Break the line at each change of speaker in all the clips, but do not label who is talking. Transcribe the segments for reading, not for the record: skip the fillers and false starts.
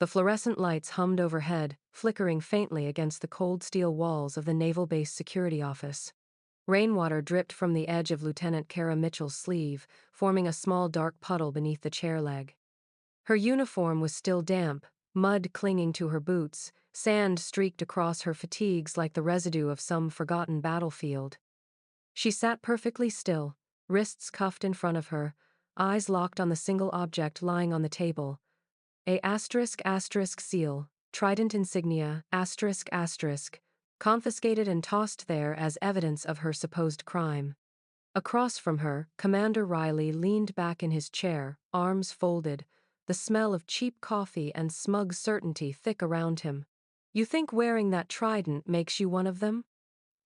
The fluorescent lights hummed overhead, flickering faintly against the cold steel walls of the Naval Base Security Office. Rainwater dripped from the edge of Lieutenant Kara Mitchell's sleeve, forming a small dark puddle beneath the chair leg. Her uniform was still damp, mud clinging to her boots, sand streaked across her fatigues like the residue of some forgotten battlefield. She sat perfectly still, wrists cuffed in front of her, eyes locked on the single object lying on the table. A*** seal, trident insignia, ***, confiscated and tossed there as evidence of her supposed crime. Across from her, Commander Riley leaned back in his chair, arms folded, the smell of cheap coffee and smug certainty thick around him. "You think wearing that trident makes you one of them?"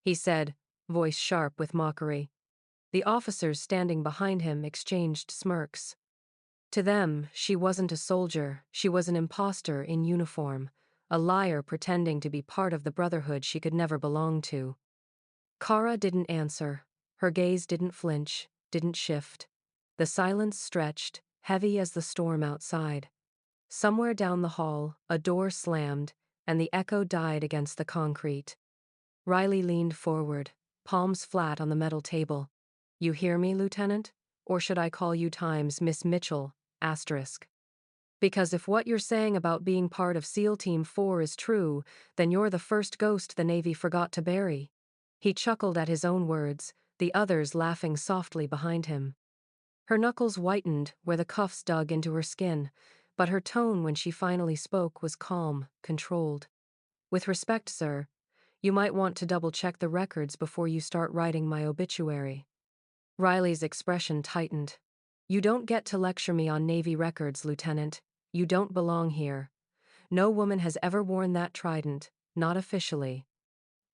he said, voice sharp with mockery. The officers standing behind him exchanged smirks. To them, she wasn't a soldier, she was an imposter in uniform, a liar pretending to be part of the brotherhood she could never belong to. Kara didn't answer. Her gaze didn't flinch, didn't shift. The silence stretched, heavy as the storm outside. Somewhere down the hall, a door slammed, and the echo died against the concrete. Riley leaned forward, palms flat on the metal table. "You hear me, Lieutenant? Or should I call you Times Miss Mitchell, ***? Because if what you're saying about being part of SEAL Team 4 is true, then you're the first ghost the Navy forgot to bury." He chuckled at his own words, the others laughing softly behind him. Her knuckles whitened where the cuffs dug into her skin, but her tone when she finally spoke was calm, controlled. "With respect, sir, you might want to double-check the records before you start writing my obituary." Riley's expression tightened. "You don't get to lecture me on Navy records, Lieutenant. You don't belong here. No woman has ever worn that trident, not officially.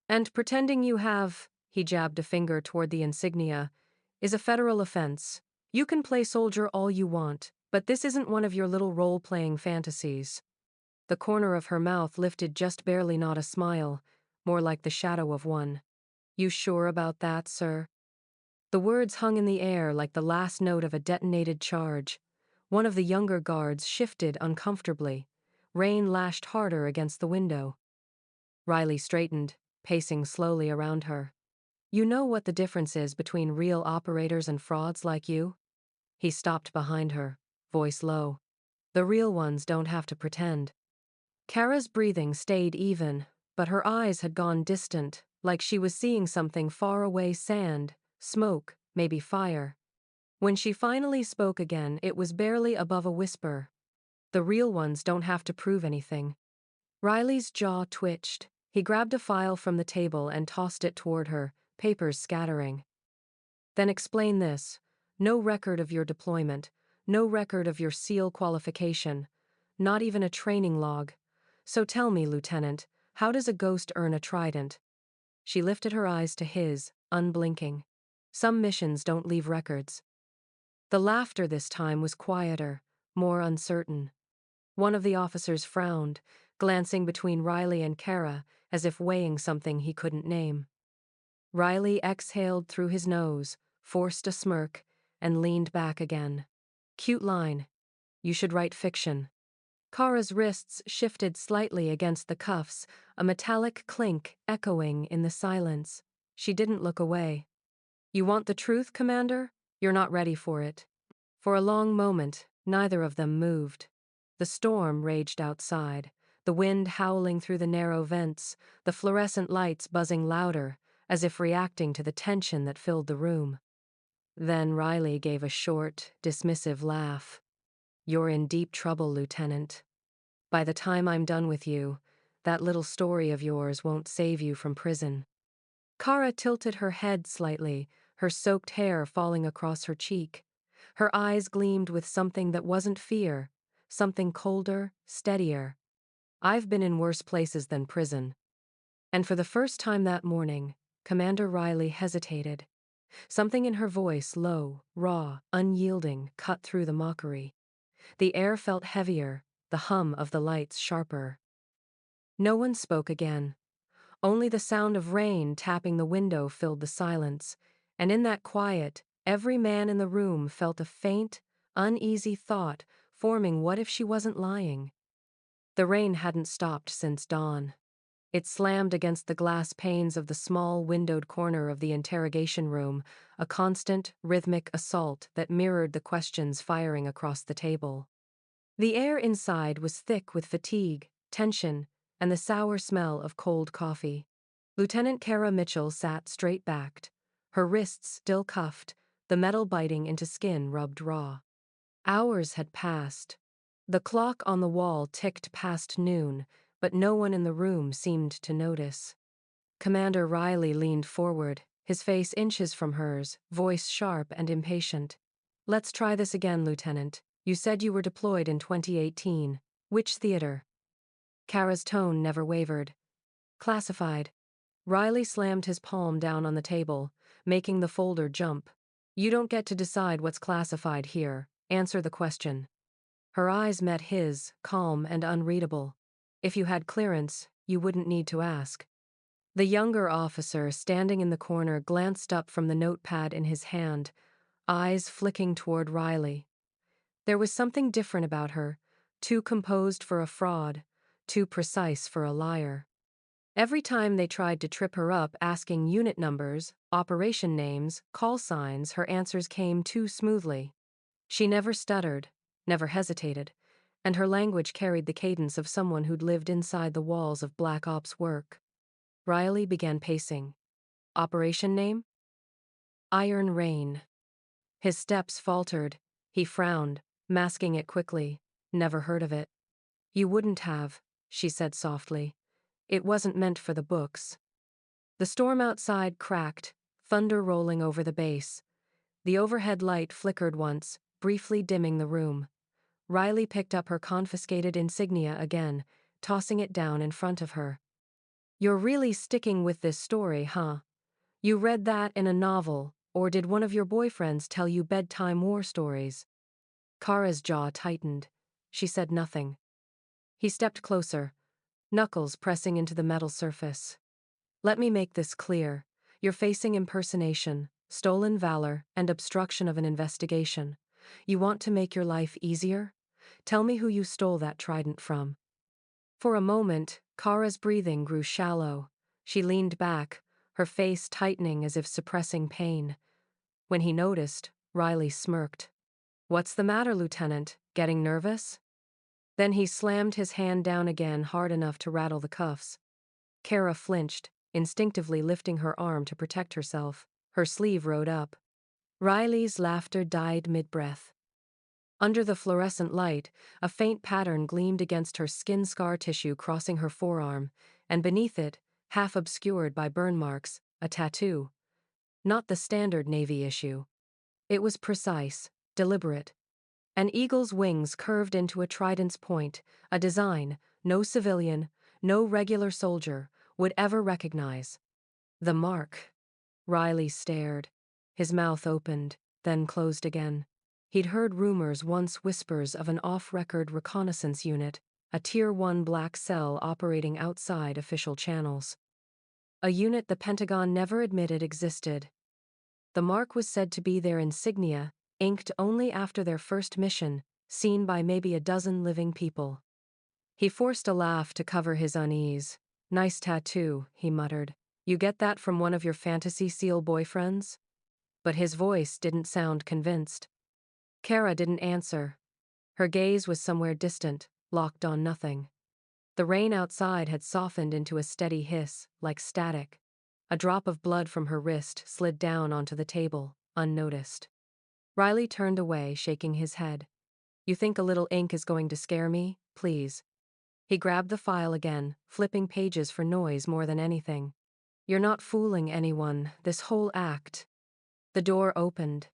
And pretending you have," he jabbed a finger toward the insignia, "is a federal offense. You can play soldier all you want, but this isn't one of your little role-playing fantasies." The corner of her mouth lifted just barely, not a smile, more like the shadow of one. "You sure about that, sir?" The words hung in the air like the last note of a detonated charge. One of the younger guards shifted uncomfortably. Rain lashed harder against the window. Riley straightened, pacing slowly around her. "You know what the difference is between real operators and frauds like you?" He stopped behind her, voice low. "The real ones don't have to pretend." Kara's breathing stayed even, but her eyes had gone distant, like she was seeing something far away: sand, smoke, maybe fire. When she finally spoke again, it was barely above a whisper. "The real ones don't have to prove anything." Riley's jaw twitched. He grabbed a file from the table and tossed it toward her, papers scattering. "Then explain this. No record of your deployment, no record of your SEAL qualification, not even a training log. So tell me, Lieutenant, how does a ghost earn a trident?" She lifted her eyes to his, unblinking. "Some missions don't leave records." The laughter this time was quieter, more uncertain. One of the officers frowned, glancing between Riley and Kara as if weighing something he couldn't name. Riley exhaled through his nose, forced a smirk, and leaned back again. "Cute line. You should write fiction." Kara's wrists shifted slightly against the cuffs, a metallic clink echoing in the silence. She didn't look away. "You want the truth, Commander? You're not ready for it." For a long moment, neither of them moved. The storm raged outside, the wind howling through the narrow vents, the fluorescent lights buzzing louder, as if reacting to the tension that filled the room. Then Riley gave a short, dismissive laugh. "You're in deep trouble, Lieutenant. By the time I'm done with you, that little story of yours won't save you from prison." Kara tilted her head slightly, her soaked hair falling across her cheek. Her eyes gleamed with something that wasn't fear, something colder, steadier. "I've been in worse places than prison." And for the first time that morning, Commander Riley hesitated. Something in her voice, low, raw, unyielding, cut through the mockery. The air felt heavier, the hum of the lights sharper. No one spoke again. Only the sound of rain tapping the window filled the silence, and in that quiet, every man in the room felt a faint, uneasy thought forming: what if she wasn't lying? The rain hadn't stopped since dawn. It slammed against the glass panes of the small windowed corner of the interrogation room, a constant, rhythmic assault that mirrored the questions firing across the table. The air inside was thick with fatigue, tension, and the sour smell of cold coffee. Lieutenant Kara Mitchell sat straight-backed, her wrists still cuffed, the metal biting into skin rubbed raw. Hours had passed. The clock on the wall ticked past noon, but no one in the room seemed to notice. Commander Riley leaned forward, his face inches from hers, voice sharp and impatient. "Let's try this again, Lieutenant. You said you were deployed in 2018. Which theater?" Kara's tone never wavered. "Classified." Riley slammed his palm down on the table, making the folder jump. "You don't get to decide what's classified here. Answer the question." Her eyes met his, calm and unreadable. "If you had clearance, you wouldn't need to ask." The younger officer standing in the corner glanced up from the notepad in his hand, eyes flicking toward Riley. There was something different about her, too composed for a fraud, too precise for a liar. Every time they tried to trip her up asking unit numbers, operation names, call signs, her answers came too smoothly. She never stuttered, never hesitated, and her language carried the cadence of someone who'd lived inside the walls of Black Ops work. Riley began pacing. "Operation name?" "Iron Rain." His steps faltered. He frowned, masking it quickly. "Never heard of it." "You wouldn't have," she said softly. "It wasn't meant for the books." The storm outside cracked, thunder rolling over the base. The overhead light flickered once, briefly dimming the room. Riley picked up her confiscated insignia again, tossing it down in front of her. "You're really sticking with this story, huh? You read that in a novel, or did one of your boyfriends tell you bedtime war stories?" Kara's jaw tightened. She said nothing. He stepped closer, knuckles pressing into the metal surface. "Let me make this clear. You're facing impersonation, stolen valor, and obstruction of an investigation. You want to make your life easier? Tell me who you stole that trident from." For a moment, Kara's breathing grew shallow. She leaned back, her face tightening as if suppressing pain. When he noticed, Riley smirked. "What's the matter, Lieutenant? Getting nervous?" Then he slammed his hand down again hard enough to rattle the cuffs. Kara flinched, instinctively lifting her arm to protect herself. Her sleeve rode up. Riley's laughter died mid-breath. Under the fluorescent light, a faint pattern gleamed against her skin scar tissue crossing her forearm, and beneath it, half obscured by burn marks, a tattoo. Not the standard Navy issue. It was precise, deliberate. An eagle's wings curved into a trident's point, a design no civilian, no regular soldier would ever recognize. The mark. Riley stared. His mouth opened, then closed again. He'd heard rumors, once whispers of an off-record reconnaissance unit, a Tier 1 black cell operating outside official channels. A unit the Pentagon never admitted existed. The mark was said to be their insignia, inked only after their first mission, seen by maybe a dozen living people. He forced a laugh to cover his unease. "Nice tattoo," he muttered. "You get that from one of your fantasy SEAL boyfriends?" But his voice didn't sound convinced. Kara didn't answer. Her gaze was somewhere distant, locked on nothing. The rain outside had softened into a steady hiss, like static. A drop of blood from her wrist slid down onto the table, unnoticed. Riley turned away, shaking his head. "You think a little ink is going to scare me? Please." He grabbed the file again, flipping pages for noise more than anything. "You're not fooling anyone, this whole act." The door opened.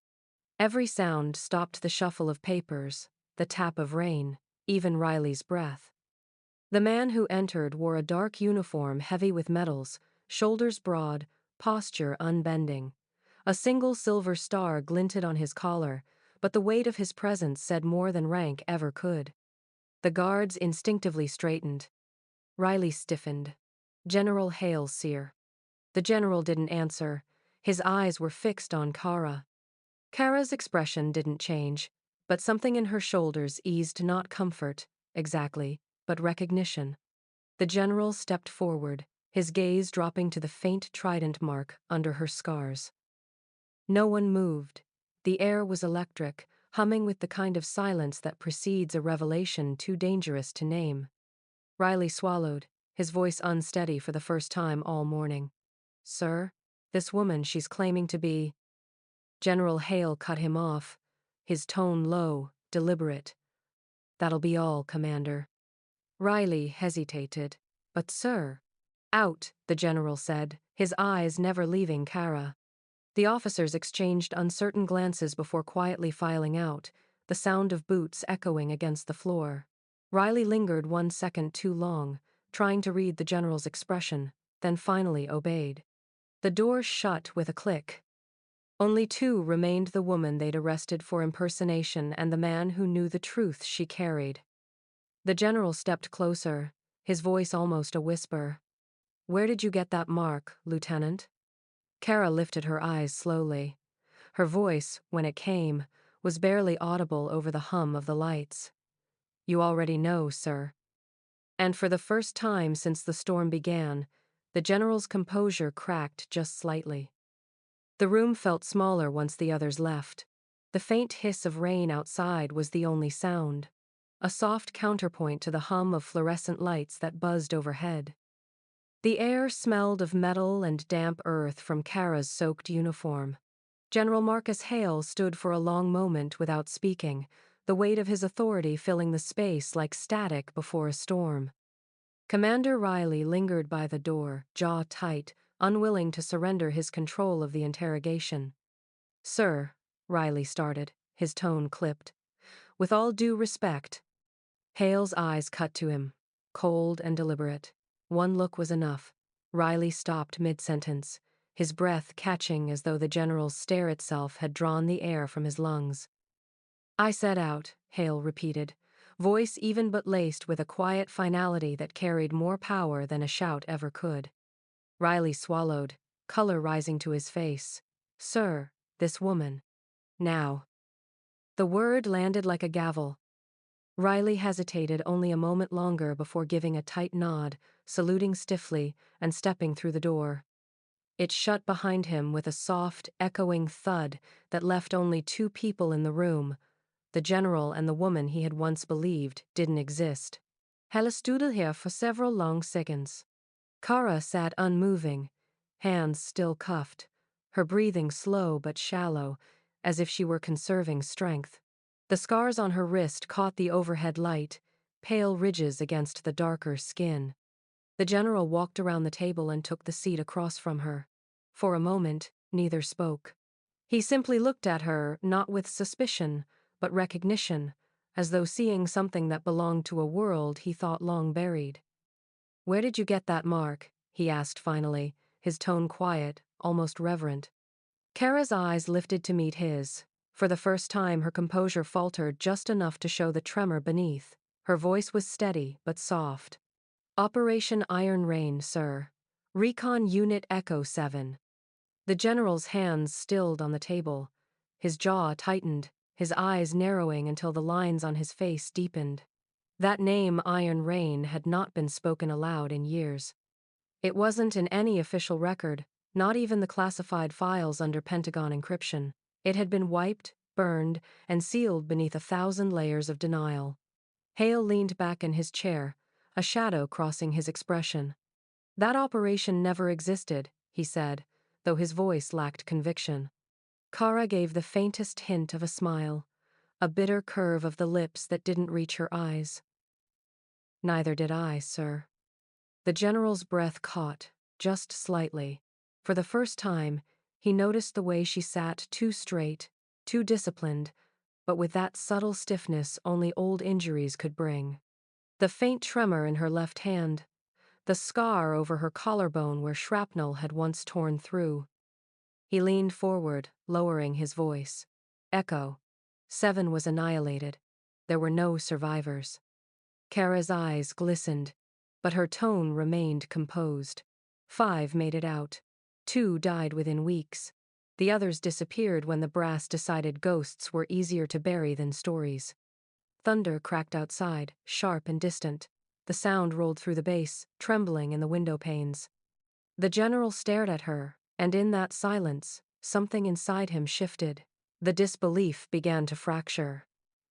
Every sound stopped: the shuffle of papers, the tap of rain, even Riley's breath. The man who entered wore a dark uniform heavy with medals, shoulders broad, posture unbending. A single silver star glinted on his collar, but the weight of his presence said more than rank ever could. The guards instinctively straightened. Riley stiffened. "General Hale, Sir." The general didn't answer. His eyes were fixed on Kara. Kara's expression didn't change, but something in her shoulders eased. Not comfort, exactly, but recognition. The general stepped forward, his gaze dropping to the faint trident mark under her scars. No one moved. The air was electric, humming with the kind of silence that precedes a revelation too dangerous to name. Riley swallowed, his voice unsteady for the first time all morning. "Sir, this woman she's claiming to be—" General Hale cut him off, his tone low, deliberate. "That'll be all, Commander." Riley hesitated. "But sir—" "Out," the general said, his eyes never leaving Kara. The officers exchanged uncertain glances before quietly filing out, the sound of boots echoing against the floor. Riley lingered 1 second too long, trying to read the general's expression, then finally obeyed. The door shut with a click. Only two remained: the woman they'd arrested for impersonation and the man who knew the truth she carried. The general stepped closer, his voice almost a whisper. "Where did you get that mark, Lieutenant?" Kara lifted her eyes slowly. Her voice, when it came, was barely audible over the hum of the lights. "You already know, sir." And for the first time since the storm began, the general's composure cracked just slightly. The room felt smaller once the others left. The faint hiss of rain outside was the only sound, a soft counterpoint to the hum of fluorescent lights that buzzed overhead. The air smelled of metal and damp earth from Kara's soaked uniform. General Marcus Hale stood for a long moment without speaking, the weight of his authority filling the space like static before a storm. Commander Riley lingered by the door, jaw tight, unwilling to surrender his control of the interrogation. "Sir," Riley started, his tone clipped. "With all due respect." Hale's eyes cut to him, cold and deliberate. One look was enough. Riley stopped mid-sentence, his breath catching as though the general's stare itself had drawn the air from his lungs. "I said out," Hale repeated, voice even but laced with a quiet finality that carried more power than a shout ever could. Riley swallowed, color rising to his face. "Sir, this woman. Now." The word landed like a gavel. Riley hesitated only a moment longer before giving a tight nod, saluting stiffly, and stepping through the door. It shut behind him with a soft, echoing thud that left only two people in the room, the general and the woman he had once believed didn't exist. Helle stood here for several long seconds. Kara sat unmoving, hands still cuffed, her breathing slow but shallow, as if she were conserving strength. The scars on her wrist caught the overhead light, pale ridges against the darker skin. The general walked around the table and took the seat across from her. For a moment, neither spoke. He simply looked at her, not with suspicion, but recognition, as though seeing something that belonged to a world he thought long buried. "Where did you get that mark?" he asked finally, his tone quiet, almost reverent. Kara's eyes lifted to meet his. For the first time her composure faltered just enough to show the tremor beneath. Her voice was steady but soft. "Operation Iron Rain, sir. Recon Unit Echo 7. The general's hands stilled on the table. His jaw tightened, his eyes narrowing until the lines on his face deepened. That name, Iron Rain, had not been spoken aloud in years. It wasn't in any official record, not even the classified files under Pentagon encryption. It had been wiped, burned, and sealed beneath 1,000 layers of denial. Hale leaned back in his chair, a shadow crossing his expression. "That operation never existed," he said, though his voice lacked conviction. Kara gave the faintest hint of a smile, a bitter curve of the lips that didn't reach her eyes. "Neither did I, sir." The general's breath caught, just slightly. For the first time, he noticed the way she sat, too straight, too disciplined, but with that subtle stiffness only old injuries could bring. The faint tremor in her left hand, the scar over her collarbone where shrapnel had once torn through. He leaned forward, lowering his voice. "Echo 7 was annihilated. There were no survivors." Kara's eyes glistened, but her tone remained composed. 5 made it out. 2 died within weeks. The others disappeared when the brass decided ghosts were easier to bury than stories. Thunder cracked outside, sharp and distant. The sound rolled through the base, trembling in the window panes. The general stared at her, and in that silence, something inside him shifted. The disbelief began to fracture.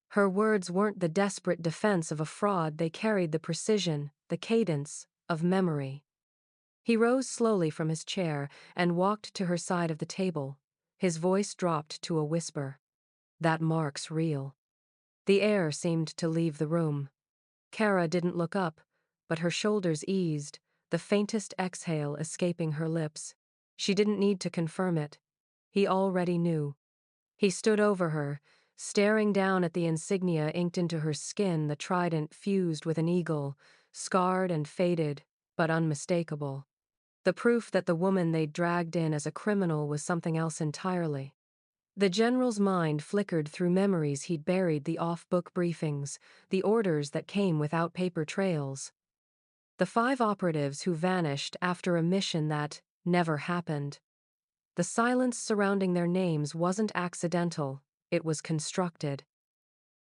Her words weren't the desperate defense of a fraud, they carried the precision, the cadence, of memory. He rose slowly from his chair and walked to her side of the table. His voice dropped to a whisper. That mark's real. The air seemed to leave the room. Kara didn't look up, but her shoulders eased, the faintest exhale escaping her lips. She didn't need to confirm it. He already knew. He stood over her, staring down at the insignia inked into her skin, the trident fused with an eagle, scarred and faded, but unmistakable. The proof that the woman they'd dragged in as a criminal was something else entirely. The general's mind flickered through memories he'd buried, the off-book briefings, the orders that came without paper trails. The 5 operatives who vanished after a mission that never happened. The silence surrounding their names wasn't accidental, it was constructed.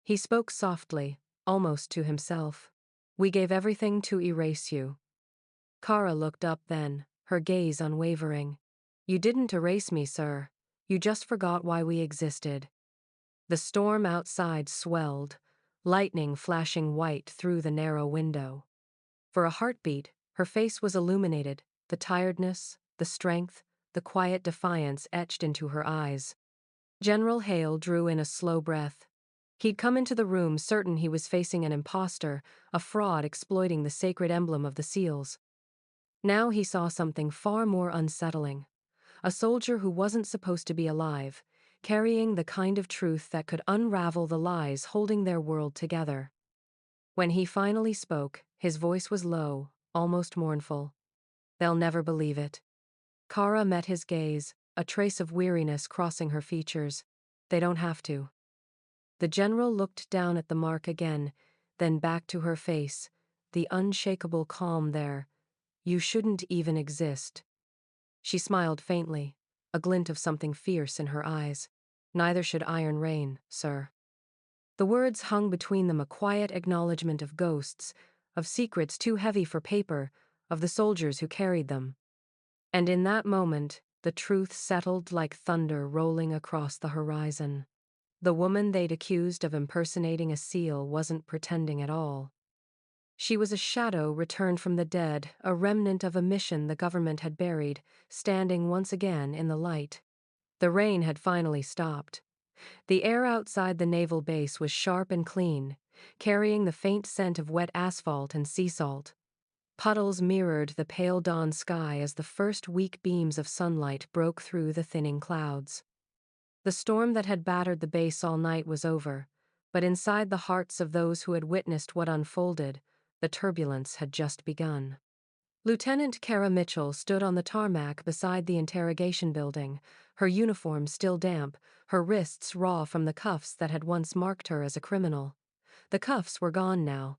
He spoke softly, almost to himself. We gave everything to erase you. Kara looked up then, her gaze unwavering. You didn't erase me, sir. You just forgot why we existed. The storm outside swelled, lightning flashing white through the narrow window. For a heartbeat, her face was illuminated, the tiredness, the strength, the quiet defiance etched into her eyes. General Hale drew in a slow breath. He'd come into the room certain he was facing an impostor, a fraud exploiting the sacred emblem of the SEALs. Now he saw something far more unsettling. A soldier who wasn't supposed to be alive, carrying the kind of truth that could unravel the lies holding their world together. When he finally spoke, his voice was low, almost mournful. They'll never believe it. Kara met his gaze, a trace of weariness crossing her features. They don't have to. The general looked down at the mark again, then back to her face, the unshakable calm there. You shouldn't even exist. She smiled faintly, a glint of something fierce in her eyes. Neither should Iron Rain, sir. The words hung between them, a quiet acknowledgement of ghosts, of secrets too heavy for paper, of the soldiers who carried them. And in that moment, the truth settled like thunder rolling across the horizon. The woman they'd accused of impersonating a SEAL wasn't pretending at all. She was a shadow returned from the dead, a remnant of a mission the government had buried, standing once again in the light. The rain had finally stopped. The air outside the naval base was sharp and clean, carrying the faint scent of wet asphalt and sea salt. Puddles mirrored the pale dawn sky as the first weak beams of sunlight broke through the thinning clouds. The storm that had battered the base all night was over, but inside the hearts of those who had witnessed what unfolded, the turbulence had just begun. Lieutenant Kara Mitchell stood on the tarmac beside the interrogation building, her uniform still damp, her wrists raw from the cuffs that had once marked her as a criminal. The cuffs were gone now.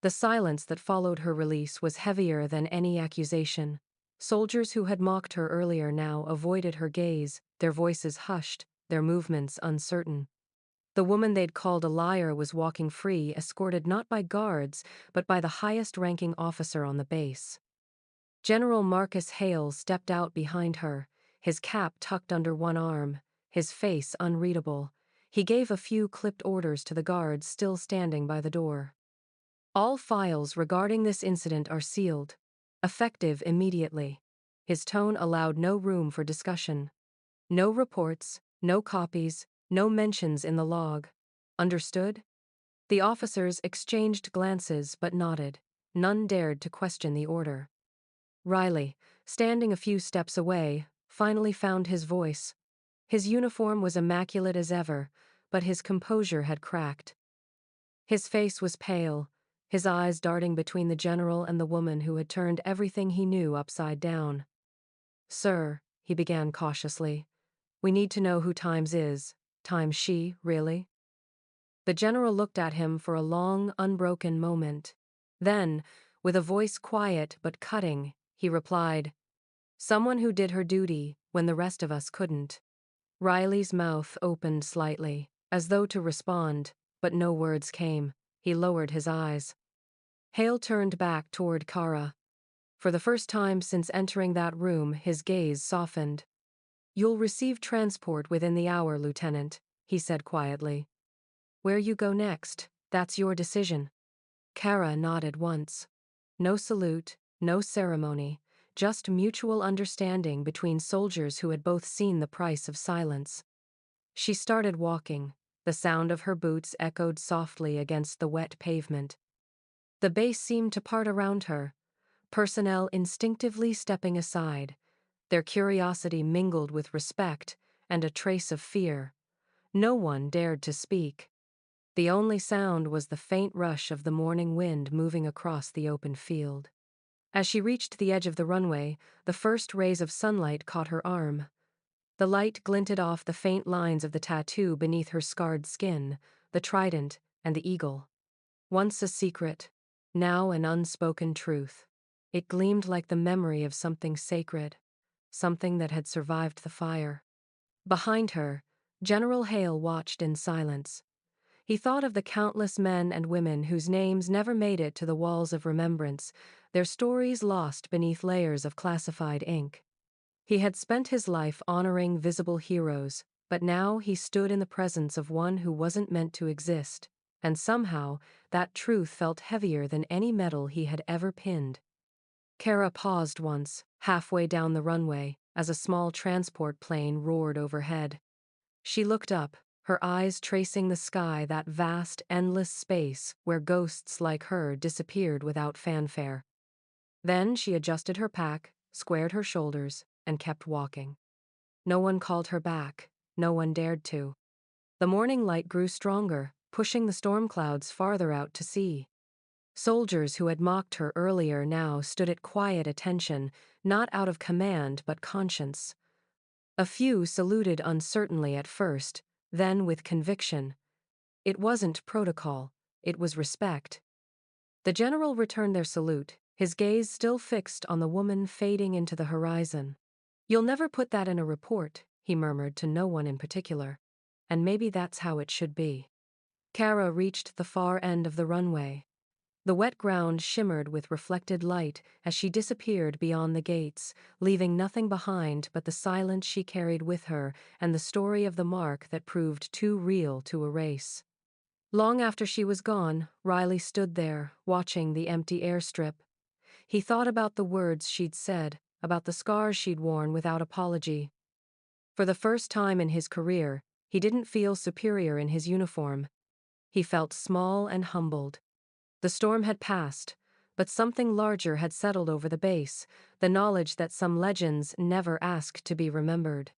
The silence that followed her release was heavier than any accusation. Soldiers who had mocked her earlier now avoided her gaze, their voices hushed, their movements uncertain. The woman they'd called a liar was walking free, escorted not by guards, but by the highest-ranking officer on the base. General Marcus Hale stepped out behind her, his cap tucked under one arm, his face unreadable. He gave a few clipped orders to the guards still standing by the door. All files regarding this incident are sealed, effective immediately. His tone allowed no room for discussion. No reports, no copies, no mentions in the log. Understood? The officers exchanged glances but nodded. None dared to question the order. Riley, standing a few steps away, finally found his voice. His uniform was immaculate as ever, but his composure had cracked. His face was pale, his eyes darting between the general and the woman who had turned everything he knew upside down. Sir, he began cautiously, we need to know who Times is. Times she, really? The general looked at him for a long, unbroken moment. Then, with a voice quiet but cutting, he replied, someone who did her duty when the rest of us couldn't. Riley's mouth opened slightly, as though to respond, but no words came. He lowered his eyes. Hale turned back toward Kara. For the first time since entering that room, his gaze softened. "You'll receive transport within the hour, Lieutenant," he said quietly. "Where you go next, that's your decision." Kara nodded once. No salute, no ceremony, just mutual understanding between soldiers who had both seen the price of silence. She started walking. The sound of her boots echoed softly against the wet pavement. The base seemed to part around her, personnel instinctively stepping aside, their curiosity mingled with respect and a trace of fear. No one dared to speak. The only sound was the faint rush of the morning wind moving across the open field. As she reached the edge of the runway, the first rays of sunlight caught her arm. The light glinted off the faint lines of the tattoo beneath her scarred skin, the trident and the eagle. Once a secret, now an unspoken truth. It gleamed like the memory of something sacred, something that had survived the fire. Behind her, General Hale watched in silence. He thought of the countless men and women whose names never made it to the walls of remembrance, their stories lost beneath layers of classified ink. He had spent his life honoring visible heroes, but now he stood in the presence of one who wasn't meant to exist, and somehow that truth felt heavier than any medal he had ever pinned. Kara paused once, halfway down the runway, as a small transport plane roared overhead. She looked up, her eyes tracing the sky, that vast, endless space where ghosts like her disappeared without fanfare. Then she adjusted her pack, squared her shoulders, and kept walking. No one called her back, no one dared to. The morning light grew stronger, pushing the storm clouds farther out to sea. Soldiers who had mocked her earlier now stood at quiet attention, not out of command but conscience. A few saluted uncertainly at first, then with conviction. It wasn't protocol, it was respect. The general returned their salute, his gaze still fixed on the woman fading into the horizon. "You'll never put that in a report," he murmured to no one in particular. "And maybe that's how it should be." Kara reached the far end of the runway. The wet ground shimmered with reflected light as she disappeared beyond the gates, leaving nothing behind but the silence she carried with her and the story of the mark that proved too real to erase. Long after she was gone, Riley stood there, watching the empty airstrip. He thought about the words she'd said, about the scars she'd worn without apology. For the first time in his career, he didn't feel superior in his uniform. He felt small and humbled. The storm had passed, but something larger had settled over the base, the knowledge that some legends never ask to be remembered.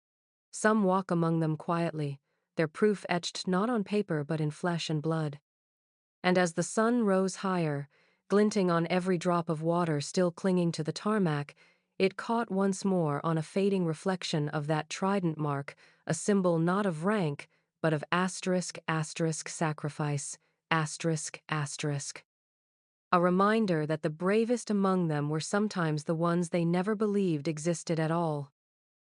Some walk among them quietly, their proof etched not on paper but in flesh and blood. And as the sun rose higher, glinting on every drop of water still clinging to the tarmac, it caught once more on a fading reflection of that trident mark, a symbol not of rank, but of asterisk asterisk sacrifice, asterisk asterisk. A reminder that the bravest among them were sometimes the ones they never believed existed at all.